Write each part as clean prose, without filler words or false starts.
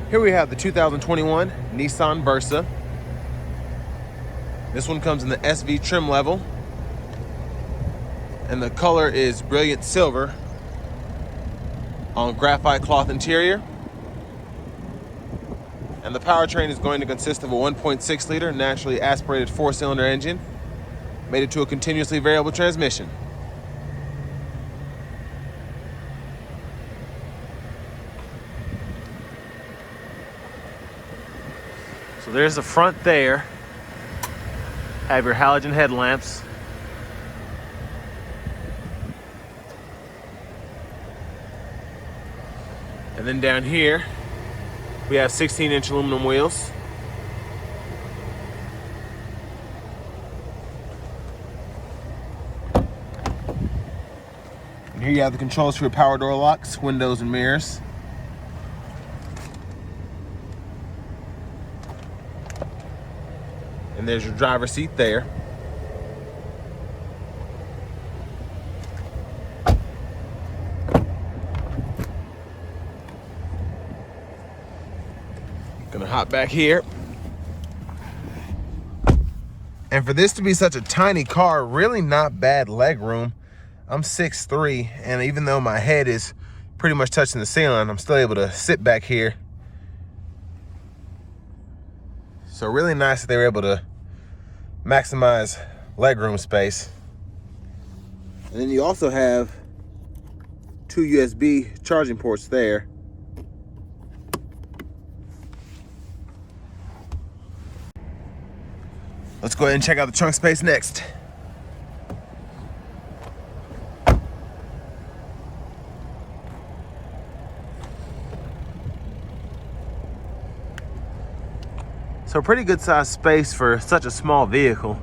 Here we have the 2021 Nissan Versa. This one comes in the SV trim level, and the color is brilliant silver on graphite cloth interior. And the powertrain is going to consist of a 1.6 liter naturally aspirated 4-cylinder engine mated to a continuously variable transmission. So there's the front there. Have your halogen headlamps. And then down here, we have 16-inch aluminum wheels. And here you have the controls for your power door locks, windows, and mirrors. And there's your driver's seat there. Gonna hop back here. And for this to be such a tiny car, really not bad leg room. I'm 6'3", and even though my head is pretty much touching the ceiling, I'm still able to sit back here. So really nice that they were able to maximize legroom space. And then you also have 2 USB charging ports there. Let's go ahead and check out the trunk space next. So pretty good sized space for such a small vehicle.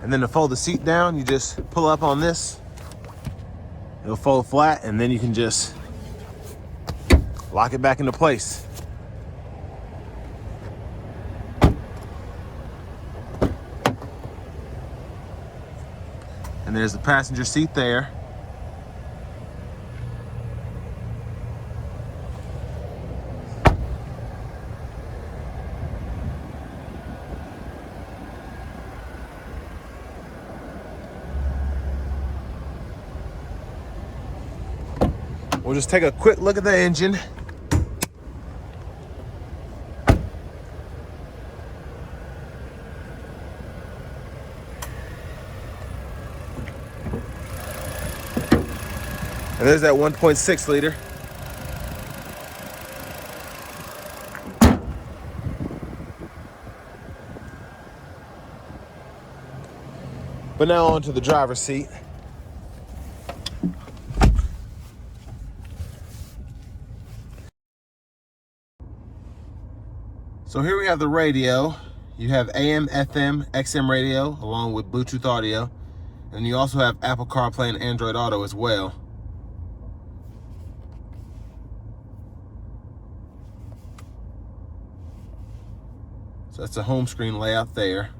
And then to fold the seat down, you just pull up on this. It'll fold flat, and then you can just lock it back into place. And there's the passenger seat there. We'll just take a quick look at the engine. And there's that 1.6 liter. But now onto the driver's seat. So here we have the radio. You have AM, FM, XM radio along with Bluetooth audio. And you also have Apple CarPlay and Android Auto as well. So that's a home screen layout there.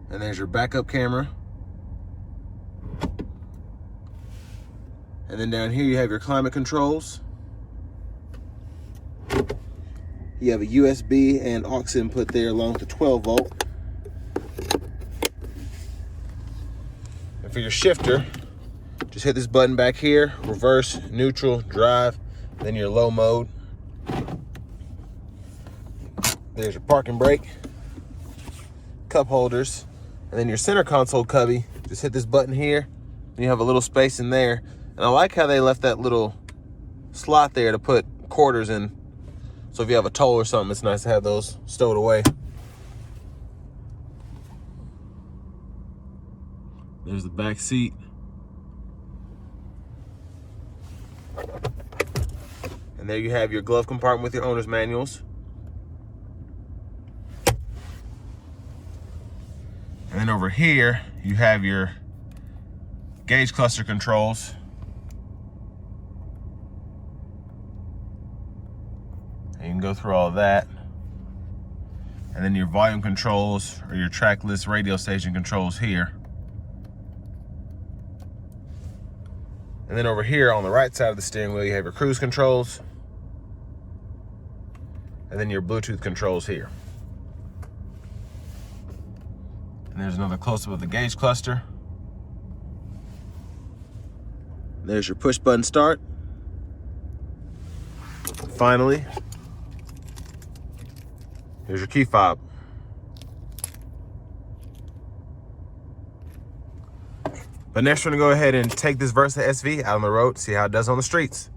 And there's your backup camera. And then down here you have your climate controls. You have a USB and aux input there along with a 12 volt. And for your shifter, just hit this button back here, reverse, neutral, drive, then your low mode. There's your parking brake, cup holders, and then your center console cubby. Just hit this button here, and you have a little space in there. And I like how they left that little slot there to put quarters in. So if you have a toll or something, it's nice to have those stowed away. There's the back seat. And there you have your glove compartment with your owner's manuals. And then over here, you have your gauge cluster controls. You can go through all of that. And then your volume controls or your track list radio station controls here. And then over here on the right side of the steering wheel, you have your cruise controls. And then your Bluetooth controls here. And there's another close-up of the gauge cluster. There's your push button start. Finally, here's your key fob. But next we're gonna go ahead and take this Versa SV out on the road, see how it does on the streets.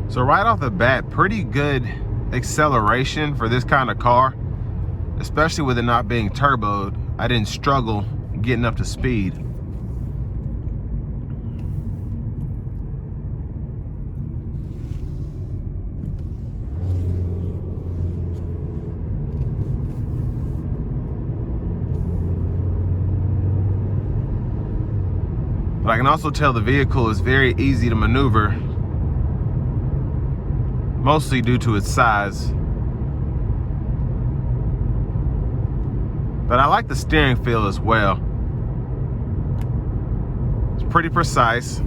So right off the bat, pretty good acceleration for this kind of car, especially with it not being turboed. I didn't struggle getting up to speed. But I can also tell the vehicle is very easy to maneuver, mostly due to its size. But I like the steering feel as well. It's pretty precise.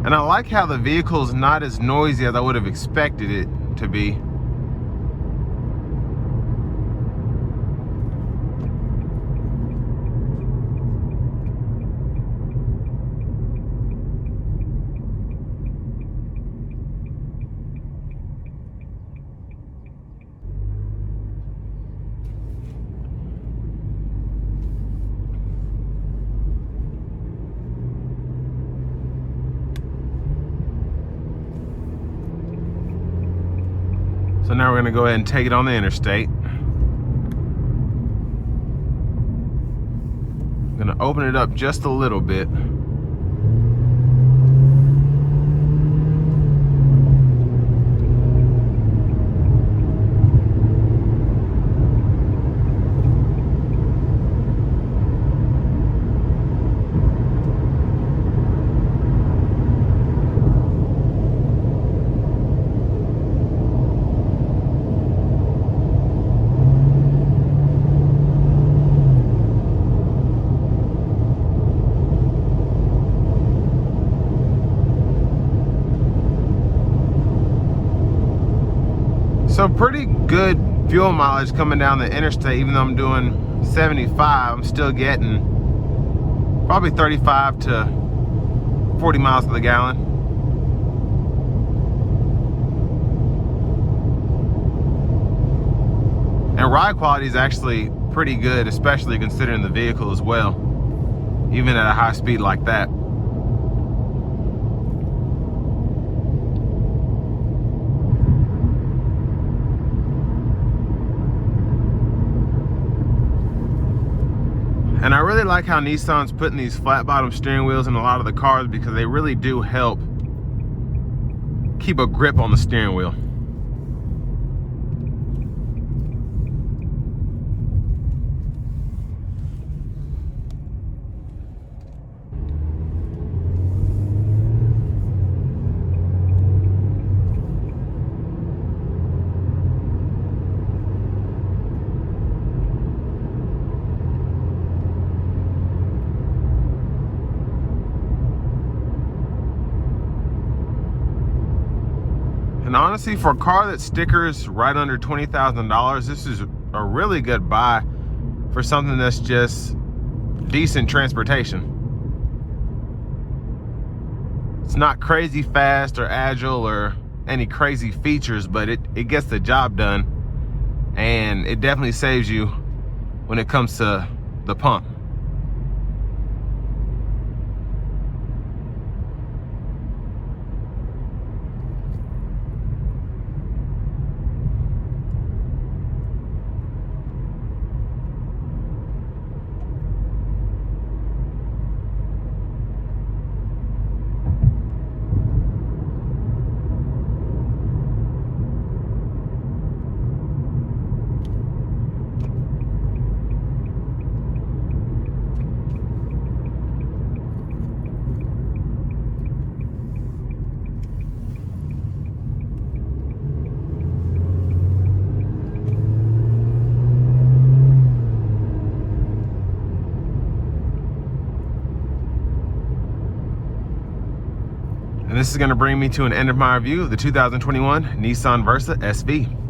And I like how the vehicle's not as noisy as I would have expected it to be. So now we're going to go ahead and take it on the interstate. I'm going to open it up just a little bit. So pretty good fuel mileage coming down the interstate. Even though I'm doing 75, I'm still getting probably 35 to 40 miles to the gallon. And ride quality is actually pretty good, especially considering the vehicle as well, even at a high speed like that. And I really like how Nissan's putting these flat bottom steering wheels in a lot of the cars, because they really do help keep a grip on the steering wheel. And honestly, for a car that stickers right under $20,000, this is a really good buy for something that's just decent transportation. It's not crazy fast or agile or any crazy features, but it gets the job done, and it definitely saves you when it comes to the pump. And this is going to bring me to an end of my review of the 2021 Nissan Versa SV.